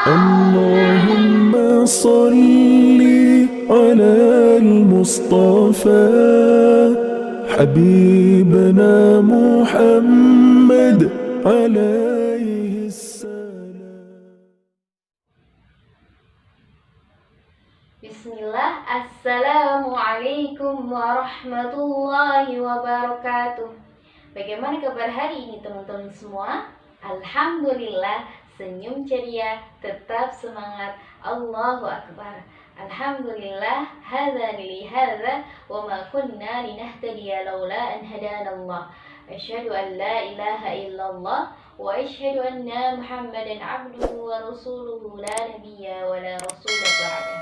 اللهم صل على المصطفى حبيبنا محمد عليه السلام. Bismillah, Assalamualaikum warahmatullahi wabarakatuh. Bagaimana kabar hari ini teman-teman semua? Alhamdulillah, senyum ceria, tetap semangat. Allahu Akbar. Alhamdulillah, hadza li hadza wa ma kunna linahtadiya laula an hadanallah. Asyhadu an la ilaha illallah wa asyhadu anna Muhammadan abduhu wa rasuluhu la nabiyya wa la rasula ba'dah.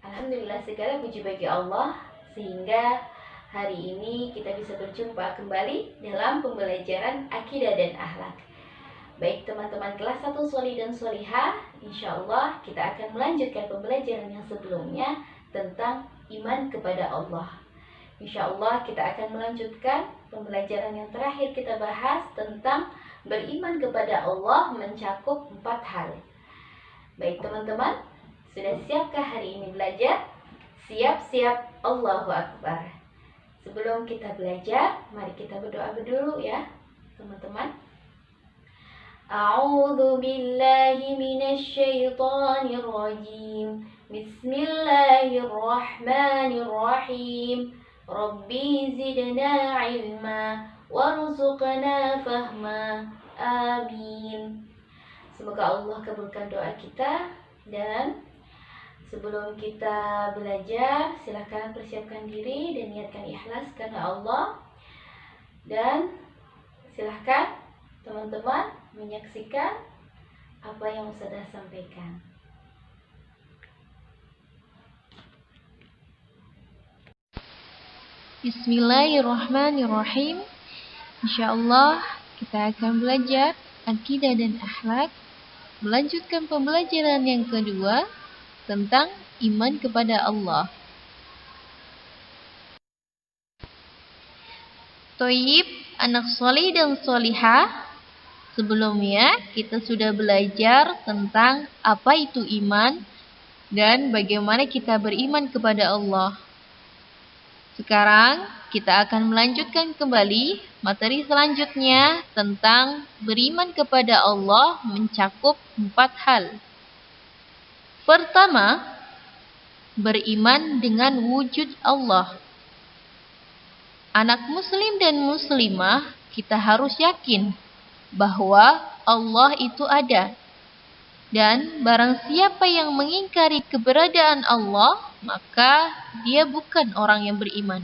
Alhamdulillah segala puji bagi Allah sehingga hari ini kita bisa berjumpa kembali dalam pembelajaran akidah dan akhlak. Baik teman-teman kelas 1 Sholi dan Sholihah, insya Allah kita akan melanjutkan pembelajaran yang sebelumnya tentang iman kepada Allah. Insya Allah kita akan melanjutkan pembelajaran yang terakhir kita bahas tentang beriman kepada Allah mencakup 4 hal. Baik teman-teman, sudah siapkah hari ini belajar? Siap-siap, Allahu Akbar. Sebelum kita belajar, mari kita berdoa dulu ya teman-teman. A'udzu billahi minasy syaithanir rajim. Bismillahirrahmanirrahim. Rabbi zidna ilma warzuqna fahma. Amin. Semoga Allah kabulkan doa kita. Dan sebelum kita belajar, silakan persiapkan diri dan niatkan ikhlas karena Allah. Dan silakan teman-teman menyaksikan apa yang sudah sampaikan. Bismillahirrahmanirrahim. Insyaallah kita akan belajar akidah dan akhlak, melanjutkan pembelajaran yang kedua tentang iman kepada Allah. Toyib, anak solih dan solihah, sebelumnya kita sudah belajar tentang apa itu iman dan bagaimana kita beriman kepada Allah. Sekarang kita akan melanjutkan kembali materi selanjutnya tentang beriman kepada Allah mencakup 4 hal. Pertama, beriman dengan wujud Allah. Anak muslim dan muslimah, kita harus yakin bahwa Allah itu ada. Dan barang siapa yang mengingkari keberadaan Allah, maka dia bukan orang yang beriman.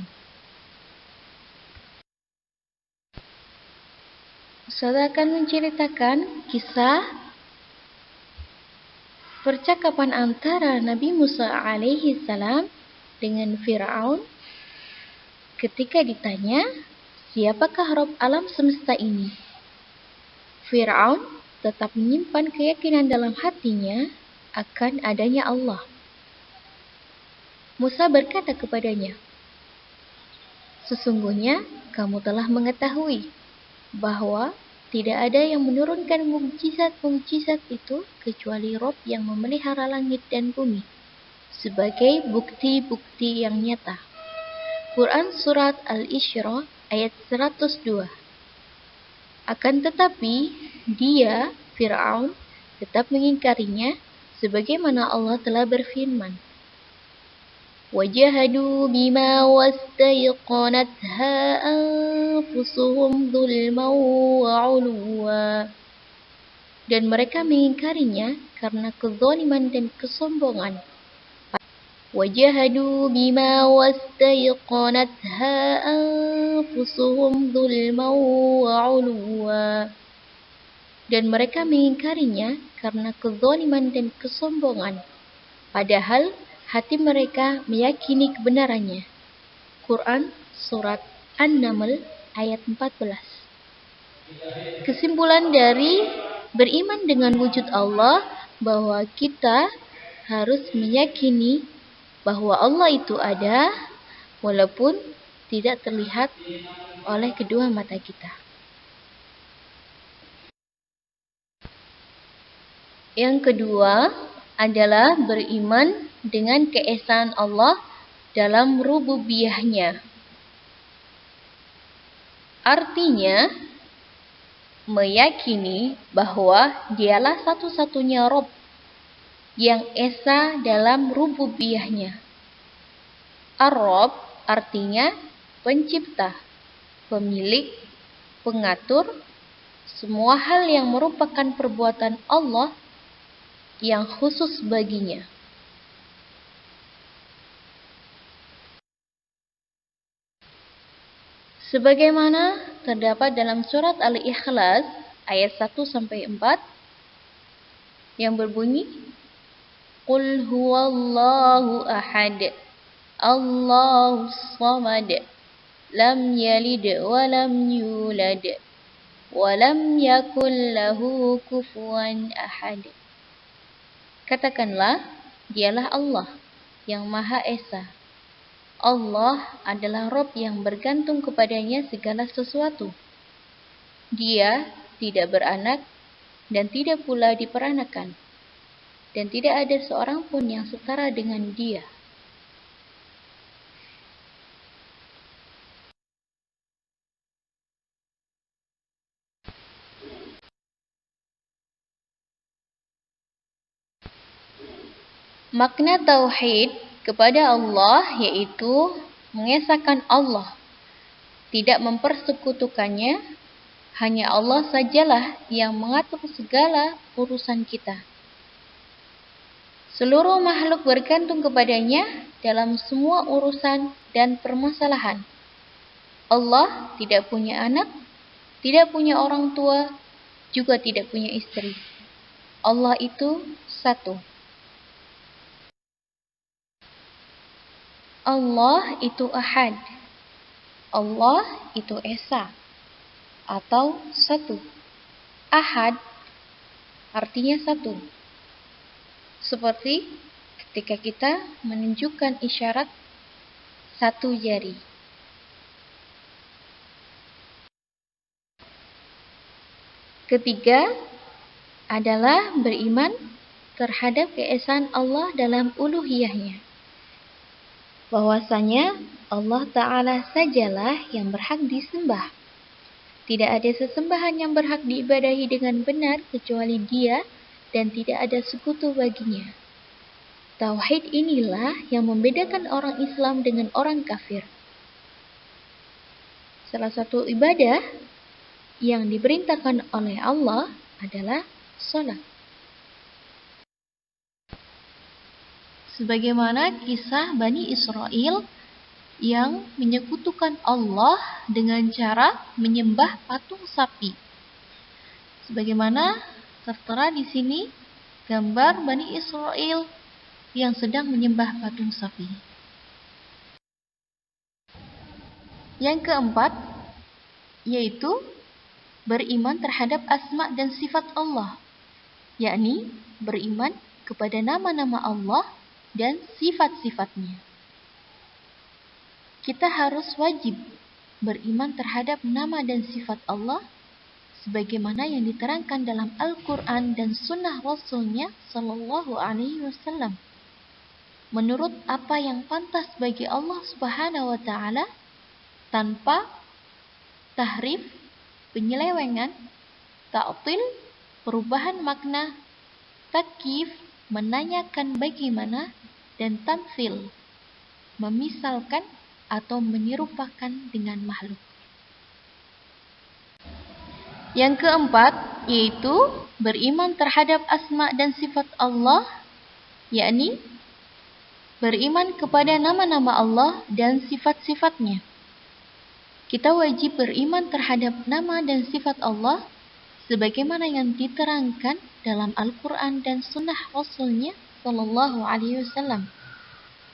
Saya akan menceritakan kisah percakapan antara Nabi Musa alaihi salam dengan Fir'aun ketika ditanya, siapakah Rabb alam semesta ini? Fir'aun tetap menyimpan keyakinan dalam hatinya akan adanya Allah. Musa berkata kepadanya, sesungguhnya kamu telah mengetahui bahwa tidak ada yang menurunkan mukjizat-mukjizat itu kecuali Rabb yang memelihara langit dan bumi sebagai bukti-bukti yang nyata. Quran Surat Al-Isra ayat 102. Akan tetapi, dia, Fir'aun, tetap mengingkarinya sebagaimana Allah telah berfirman. وَجَحَدُوا بِمَا وَاسْتَيْقَنَتْهَا أَنفُسُهُمْ ظُلْمًا وَعُلُوًّا. Dan mereka mengingkarinya karena kezaliman dan kesombongan. وَجَحَدُوا بِمَا وَاسْتَيْقَنَتْهَا أَنفُسُهُمْ ظُلْمًا وَعُلُوًّا. Dan mereka mengingkarinya karena kezaliman dan kesombongan. Padahal hati mereka meyakini kebenarannya. Quran Surat An-Naml ayat 14. Kesimpulan dari beriman dengan wujud Allah bahwa kita harus meyakini bahwa Allah itu ada walaupun tidak terlihat oleh kedua mata kita. Yang kedua adalah beriman dengan keesaan Allah dalam rububiyahnya. Artinya, meyakini bahwa dialah satu-satunya Rob yang esa dalam rububiyahnya. Ar-Rob artinya pencipta, pemilik, pengatur, semua hal yang merupakan perbuatan Allah yang khusus baginya. Sebagaimana terdapat dalam surat Al-Ikhlas ayat 1-4 yang berbunyi, Qul huwallahu ahad, Allahus samad, lam yalid wa lam yulad, wa lam yakul lahu kufuwan ahad. Katakanlah, dialah Allah yang Maha Esa. Allah adalah Rob yang bergantung kepadanya segala sesuatu. Dia tidak beranak dan tidak pula diperanakan. Dan tidak ada seorang pun yang setara dengan Dia. Makna tauhid kepada Allah yaitu mengesahkan Allah, tidak mempersekutukannya, hanya Allah sajalah yang mengatur segala urusan kita. Seluruh makhluk bergantung kepadanya dalam semua urusan dan permasalahan. Allah tidak punya anak, tidak punya orang tua, juga tidak punya istri. Allah itu satu. Allah itu ahad. Allah itu esa atau satu. Ahad artinya satu. Seperti ketika kita menunjukkan isyarat satu jari. Ketiga adalah beriman terhadap keesaan Allah dalam uluhiyahnya. Bahwasanya Allah Ta'ala sajalah yang berhak disembah. Tidak ada sesembahan yang berhak diibadahi dengan benar kecuali Dia dan tidak ada sekutu baginya. Tauhid inilah yang membedakan orang Islam dengan orang kafir. Salah satu ibadah yang diperintahkan oleh Allah adalah salat. Sebagaimana kisah Bani Israel yang menyekutukan Allah dengan cara menyembah patung sapi. Sebagaimana tertera di sini gambar Bani Israel yang sedang menyembah patung sapi. Yang keempat yaitu beriman terhadap asma dan sifat Allah, yakni beriman kepada nama-nama Allah dan sifat-sifatnya. Kita harus wajib beriman terhadap nama dan sifat Allah sebagaimana yang diterangkan dalam Al-Quran dan Sunnah Rasulnya Sallallahu Alaihi Wasallam. Menurut apa yang pantas bagi Allah Subhanahu Wa Taala, tanpa tahrif, penyelewengan, ta'til, perubahan makna, takyif, menanyakan bagaimana, dan tamtsil, memisalkan atau menyerupakan dengan makhluk. Yang keempat yaitu beriman terhadap asma dan sifat Allah, yakni beriman kepada nama-nama Allah dan sifat-sifatnya. Kita wajib beriman terhadap nama dan sifat Allah sebagaimana yang diterangkan dalam Al-Quran dan Sunnah Rasulnya Sallallahu Alaihi Wasallam.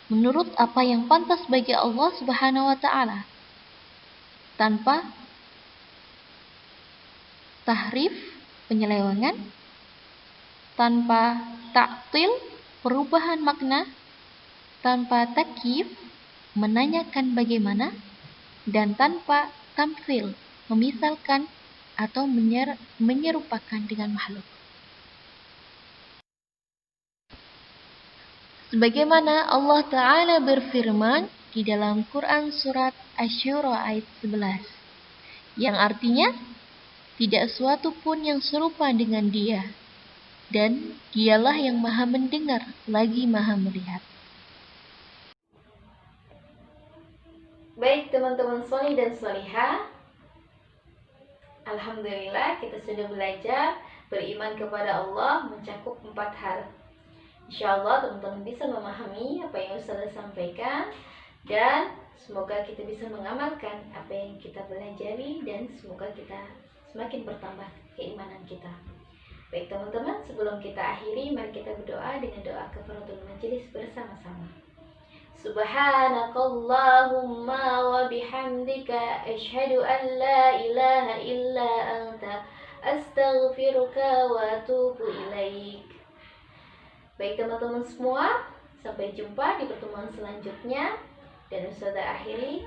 Menurut apa yang pantas bagi Allah Subhanahu Wa Taala, tanpa tahrif, penyelewengan, tanpa ta'til, perubahan makna, tanpa takyif, menanyakan bagaimana, dan tanpa tamtsil, memisalkan atau menyerupakan dengan makhluk. Sebagaimana Allah Ta'ala berfirman di dalam Quran Surat Asy-Syura ayat 11, yang artinya, tidak suatu pun yang serupa dengan Dia, dan Dialah yang maha mendengar lagi maha melihat. Baik teman-teman sholi dan sholiha, alhamdulillah kita sudah belajar beriman kepada Allah mencakup 4 hal. Insya Allah teman-teman bisa memahami apa yang Ustazah sampaikan, dan semoga kita bisa mengamalkan apa yang kita pelajari, dan semoga kita semakin bertambah keimanan kita. Baik teman-teman, sebelum kita akhiri, mari kita berdoa dengan doa kafaratul majelis bersama-sama. Subhanakallahumma wa bihamdika asyhadu an la ilaha illa anta astaghfiruka wa atubu ilaik. Baik teman-teman semua, sampai jumpa di pertemuan selanjutnya, dan Ustazah akhiri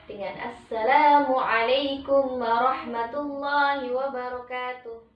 dengan Assalamualaikum warahmatullahi wabarakatuh.